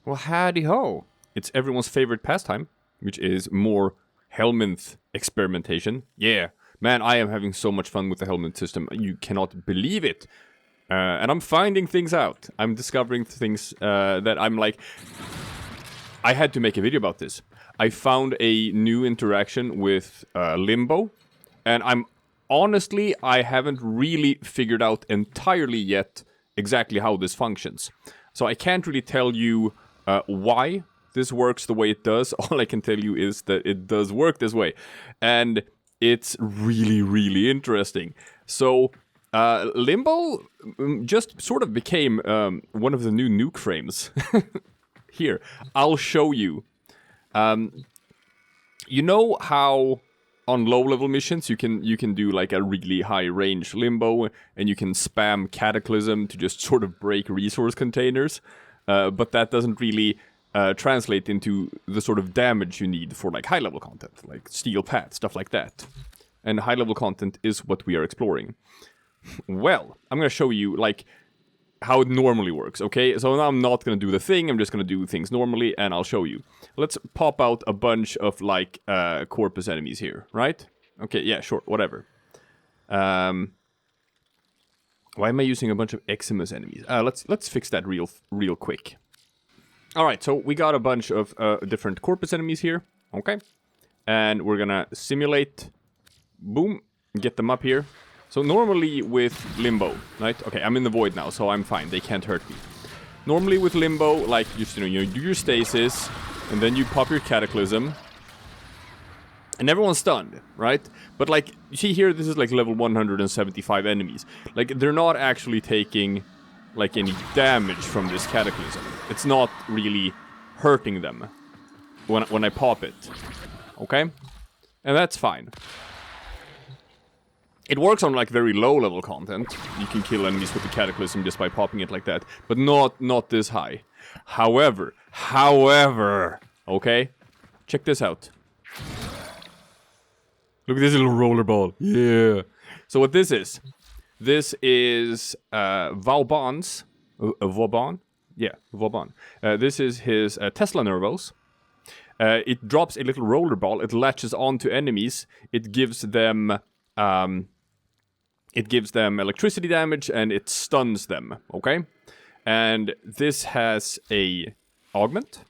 Well, howdy ho. It's everyone's favorite pastime, which is more helminth experimentation. Yeah, man, I am having so much fun with the helminth system. You cannot believe it. And I'm finding things out. I'm discovering things that I'm like... I had to make a video about this. I found a new interaction with Limbo. And honestly, I haven't really figured out entirely yet exactly how this functions. So I can't really tell you why this works the way it does. All I can tell you is that it does work this way. And it's really, really interesting. So... Limbo just sort of became one of the new nuke frames. Here, I'll show you. You know how on low-level missions you can do like a really high-range Limbo, and you can spam Cataclysm to just sort of break resource containers, but that doesn't really translate into the sort of damage you need for like high-level content, like steel path, stuff like that. And high-level content is what we are exploring. Well, I'm gonna show you, like, how it normally works, okay? So now I'm not gonna do the thing, I'm just gonna do things normally, and I'll show you. Let's pop out a bunch of, like, corpus enemies here, right? Okay, yeah, sure, whatever. Why am I using a bunch of Eximus enemies? Let's fix that real quick. Alright, so we got a bunch of different corpus enemies here, okay? And we're gonna simulate, boom, get them up here. So normally with Limbo, right? Okay, I'm in the void now, so I'm fine. They can't hurt me. Normally with Limbo, like, you do your stasis, and then you pop your Cataclysm, and everyone's stunned, right? But like, you see here, this is like level 175 enemies. Like, they're not actually taking, like, any damage from this Cataclysm. It's not really hurting them when I pop it, okay? And that's fine. It works on, like, very low-level content. You can kill enemies with the Cataclysm just by popping it like that. But not this high. However, okay? Check this out. Look at this little rollerball. Yeah. So what this is Vauban's... Vauban? Yeah, Vauban. This is his Tesla Nervos. It drops a little rollerball. It latches onto enemies. It gives them... It gives them electricity damage, and it stuns them, okay? And this has a augment.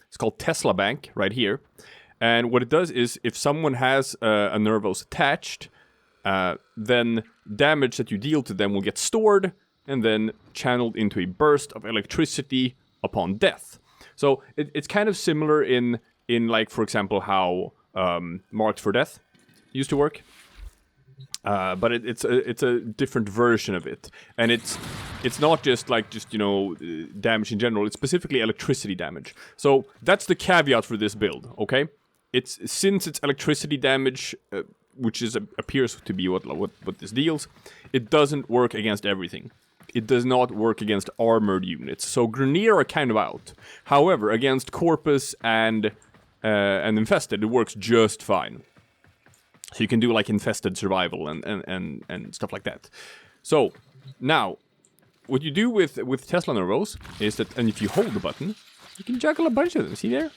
It's called Tesla Bank, right here. And what it does is, if someone has a Nervos attached, then damage that you deal to them will get stored, and then channeled into a burst of electricity upon death. So, it's kind of similar in like, for example, how Marked for Death used to work. But it's a different version of it, and it's not just damage in general. It's specifically electricity damage. So that's the caveat for this build. Okay, since it's electricity damage, which appears to be what this deals. It doesn't work against everything. It does not work against armored units. So Grineer are kind of out. However, against Corpus and Infested, it works just fine. So you can do like infested survival and stuff like that. So now, what you do with Tesla Nervos is that, and if you hold the button, you can juggle a bunch of them. See there?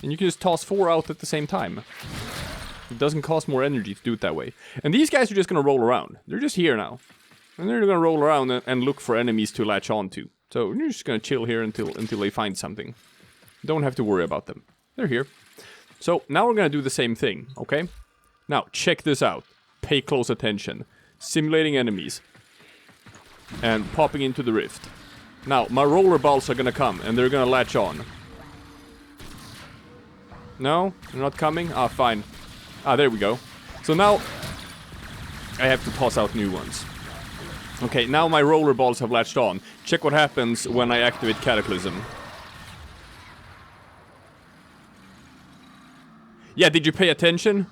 And you can just toss 4 out at the same time. It doesn't cost more energy to do it that way. And these guys are just gonna roll around. They're just here now, and they're gonna roll around and look for enemies to latch onto. So you're just gonna chill here until they find something. Don't have to worry about them. They're here. So now we're gonna do the same thing. Okay. Now, check this out. Pay close attention. Simulating enemies. And popping into the rift. Now, my roller balls are gonna come, and they're gonna latch on. No? They're not coming? Ah, fine. Ah, there we go. So now, I have to toss out new ones. Okay, now my roller balls have latched on. Check what happens when I activate Cataclysm. Yeah, did you pay attention?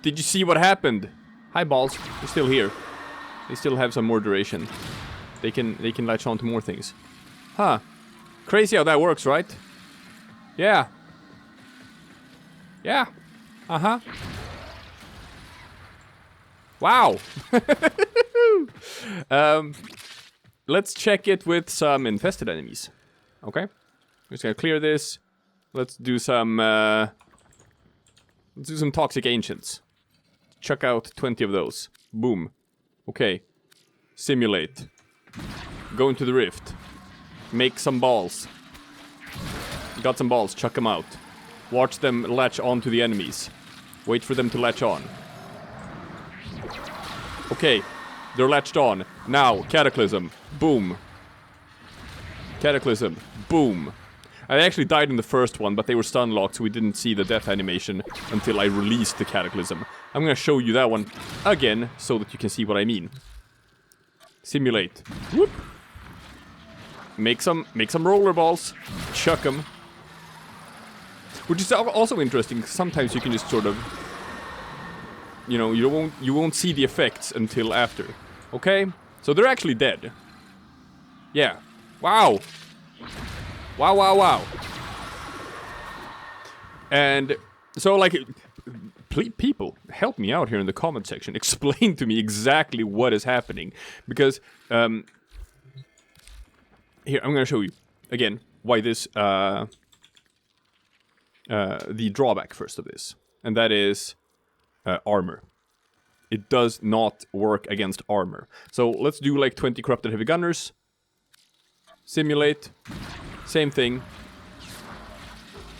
Did you see what happened? Hi, balls. They're still here. They still have some more duration. They can latch on to more things. Huh. Crazy how that works, right? Yeah. Yeah. Uh-huh. Wow. let's check it with some infested enemies. Okay? I'm just gonna clear this. Let's do some toxic ancients. Chuck out 20 of those. Boom. Okay. Simulate. Go into the rift. Make some balls. Got some balls, chuck them out. Watch them latch on to the enemies. Wait for them to latch on. Okay, they're latched on. Now, Cataclysm. Boom. Cataclysm. Boom. I actually died in the first one, but they were stun locked, so we didn't see the death animation until I released the Cataclysm. I'm gonna show you that one again, so that you can see what I mean. Simulate. Whoop. Make some roller balls. Chuck them. Which is also interesting, because sometimes you can just sort of... You know, you won't see the effects until after. Okay? So they're actually dead. Yeah. Wow. Wow, wow, wow. And so, like, people, help me out here in the comment section. Explain to me exactly what is happening. Because, here, I'm gonna show you, again, why this, the drawback first of this. And that is, armor. It does not work against armor. So, let's do, like, 20 corrupted heavy gunners. Simulate. Same thing.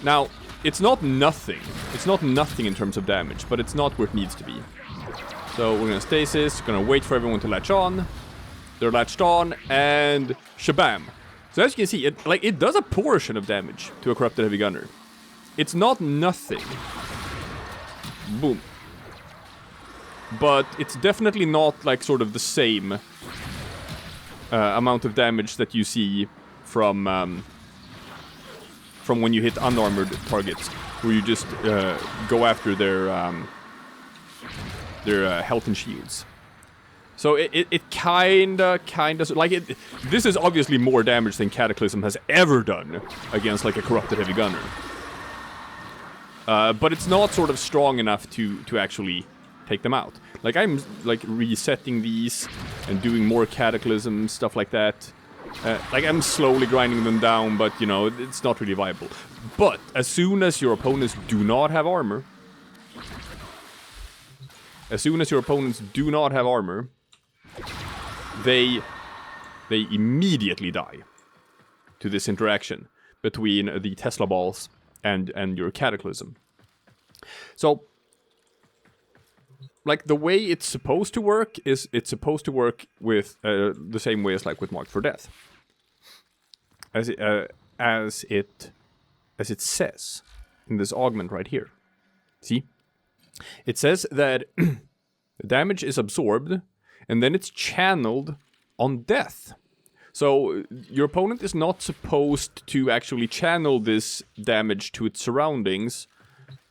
Now, it's not nothing. It's not nothing in terms of damage, but it's not where it needs to be. So we're gonna stasis, gonna wait for everyone to latch on. They're latched on, and shabam. So as you can see, it does a portion of damage to a corrupted heavy gunner. It's not nothing. Boom. But it's definitely not like sort of the same amount of damage that you see from when you hit unarmored targets, where you just go after their health and shields. So it kinda like it. This is obviously more damage than Cataclysm has ever done against like a corrupted heavy gunner. But it's not sort of strong enough to actually take them out. Like I'm like resetting these and doing more Cataclysm stuff like that. Like I'm slowly grinding them down, but you know it's not really viable. But as soon as your opponents do not have armor, they immediately die to this interaction between the Tesla balls and your Cataclysm. So, like the way it's supposed to work is it's supposed to work with the same way as like with Marked for Death, as it says in this augment right here. See, it says that the damage is absorbed and then it's channeled on death. So your opponent is not supposed to actually channel this damage to its surroundings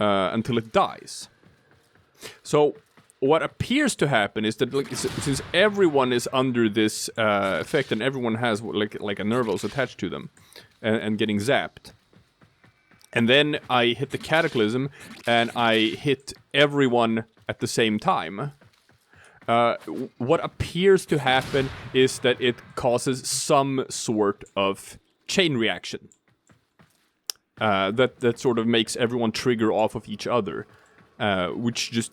until it dies. So what appears to happen is that, like, since everyone is under this effect and everyone has like a nervos attached to them and getting zapped, and then I hit the Cataclysm and I hit everyone at the same time, what appears to happen is that it causes some sort of chain reaction that sort of makes everyone trigger off of each other, which just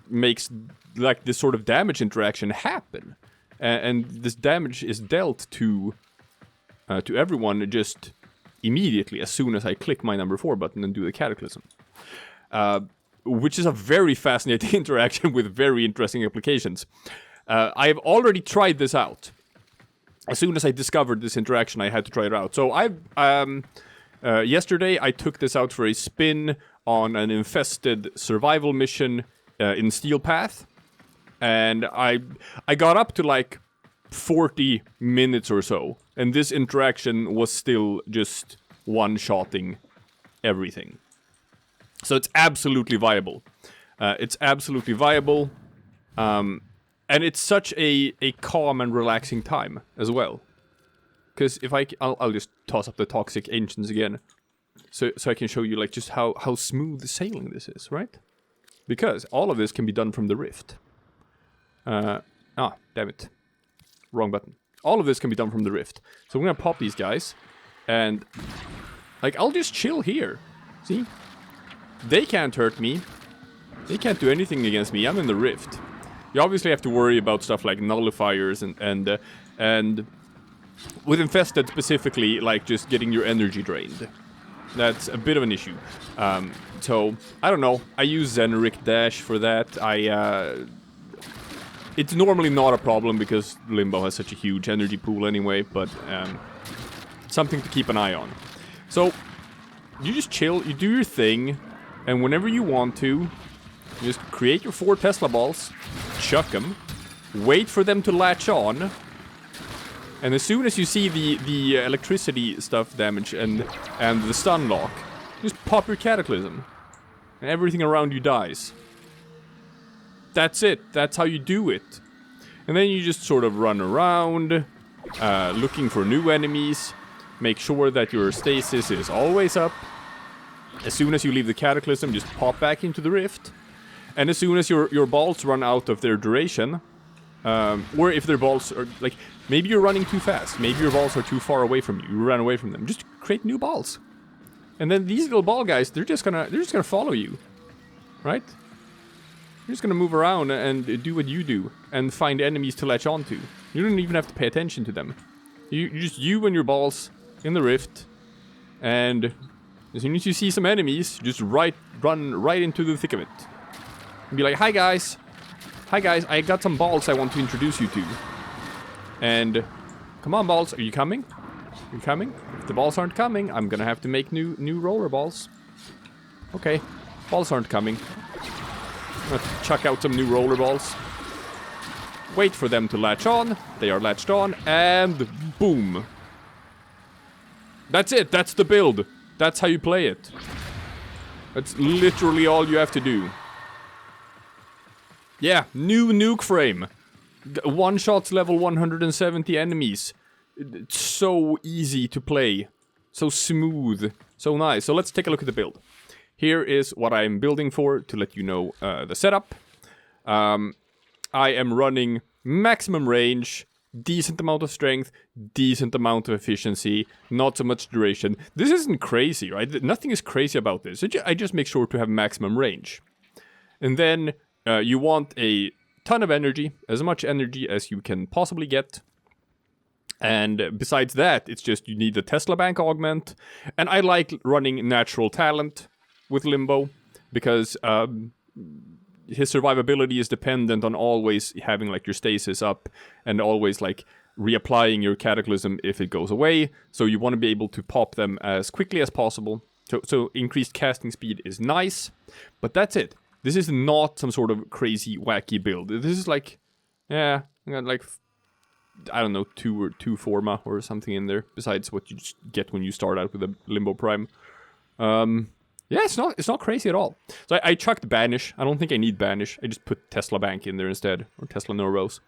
makes like this sort of damage interaction happen, and this damage is dealt to everyone just immediately as soon as I click my number 4 button and do the Cataclysm, which is a very fascinating interaction with very interesting applications. I've already tried this out. As soon as I discovered this interaction, I had to try it out. So yesterday I took this out for a spin on an infested survival mission in Steel Path, and I got up to like 40 minutes or so, and this interaction was still just one-shotting everything. So it's absolutely viable. And it's such a calm and relaxing time as well. Because if I'll just toss up the toxic ancients again, so I can show you like just how smooth sailing this is, right? Because all of this can be done from the rift. Damn it. Wrong button. All of this can be done from the rift. So we're gonna pop these guys, and like I'll just chill here. See? They can't hurt me. They can't do anything against me. I'm in the rift. You obviously have to worry about stuff like nullifiers and with infested specifically, like just getting your energy drained. That's a bit of an issue. So I don't know. I use Zenric Dash for that. It's normally not a problem because Limbo has such a huge energy pool anyway, but something to keep an eye on. So you just chill, you do your thing, and whenever you want to, you just create your 4 Tesla balls, chuck them, wait for them to latch on, and as soon as you see the electricity stuff damage and the stun lock, just pop your Cataclysm, and everything around you dies. That's it. That's how you do it. And then you just sort of run around, looking for new enemies. Make sure that your stasis is always up. As soon as you leave the Cataclysm, just pop back into the rift. And as soon as your balls run out of their duration, or if their balls are, like, maybe you're running too fast. Maybe your balls are too far away from you. You run away from them. Just create new balls. And then these little ball guys, they're just gonna follow you. Right? You're just gonna move around and do what you do and find enemies to latch onto. You don't even have to pay attention to them. You and your balls in the rift, and as soon as you see some enemies, just run right into the thick of it. And be like, hi guys, I got some balls I want to introduce you to. And come on balls, are you coming? Are you coming? If the balls aren't coming, I'm gonna have to make new roller balls. Okay, balls aren't coming. I'm gonna chuck out some new roller balls. Wait for them to latch on. They are latched on, and boom. That's it. That's the build. That's how you play it. That's literally all you have to do. Yeah, new nuke frame. One shots level 170 enemies. It's so easy to play. So smooth. So nice. So let's take a look at the build. Here is what I'm building for to let you know the setup. I am running maximum range, decent amount of strength, decent amount of efficiency, not so much duration. This isn't crazy, right? Nothing is crazy about this. I just make sure to have maximum range. And then you want a ton of energy, as much energy as you can possibly get. And besides that, it's just you need the Tesla Bank augment. And I like running natural talent with Limbo, because his survivability is dependent on always having like your stasis up and always like reapplying your Cataclysm if it goes away. So you want to be able to pop them as quickly as possible. So increased casting speed is nice, but that's it. This is not some sort of crazy wacky build. This is like, yeah, I got like, I don't know, two forma or something in there besides what you just get when you start out with a Limbo Prime. Yeah, it's not crazy at all. So I chucked Banish. I don't think I need Banish. I just put Tesla Bank in there instead, or Tesla Neuros.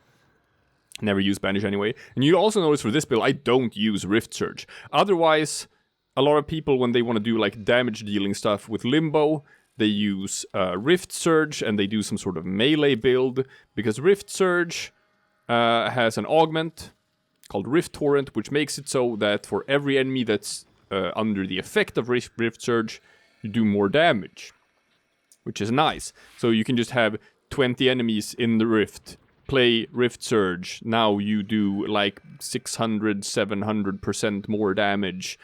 Never use Banish anyway. And you also notice for this build, I don't use Rift Surge. Otherwise, a lot of people, when they want to do like damage dealing stuff with Limbo, they use Rift Surge and they do some sort of melee build, because Rift Surge has an augment called Rift Torrent, which makes it so that for every enemy that's under the effect of Rift Surge, you do more damage, which is nice. So you can just have 20 enemies in the rift, play Rift Surge, now you do like 600-700% more damage,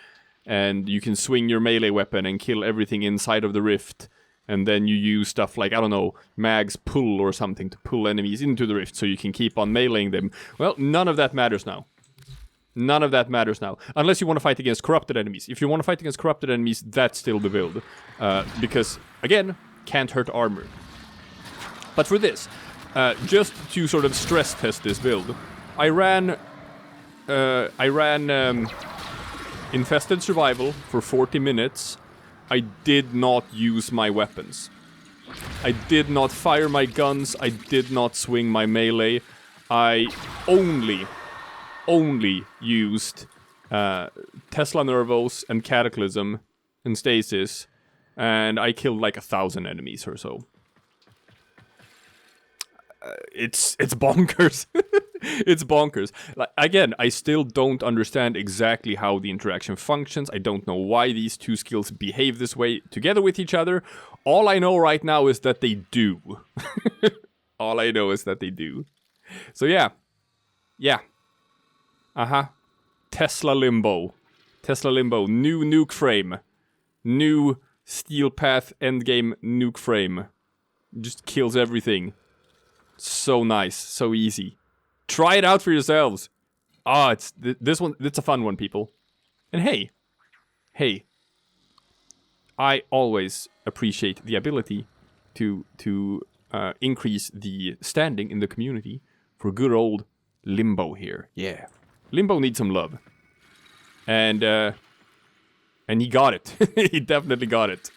and you can swing your melee weapon and kill everything inside of the rift, and then you use stuff like, I don't know, Mag's Pull or something to pull enemies into the rift so you can keep on meleeing them. Well, none of that matters now. None of that matters now. Unless you want to fight against corrupted enemies. If you want to fight against corrupted enemies, that's still the build. Because, again, can't hurt armor. But for this, just to sort of stress test this build, I ran Infested Survival for 40 minutes. I did not use my weapons. I did not fire my guns. I did not swing my melee. I only used Tesla Nervos and Cataclysm and Stasis, and I killed like 1,000 enemies or so. It's bonkers. It's bonkers. Like, again, I still don't understand exactly how the interaction functions. I don't know why these two skills behave this way together with each other. All I know right now is that they do. All I know is that they do. So yeah. Yeah. Uh-huh. Tesla Limbo. Tesla Limbo. New nuke frame. New Steel Path endgame nuke frame. Just kills everything. So nice. So easy. Try it out for yourselves. Ah, it's this one. It's a fun one, people. And hey, I always appreciate the ability to increase the standing in the community for good old Limbo here. Yeah, Limbo needs some love, and he got it. He definitely got it.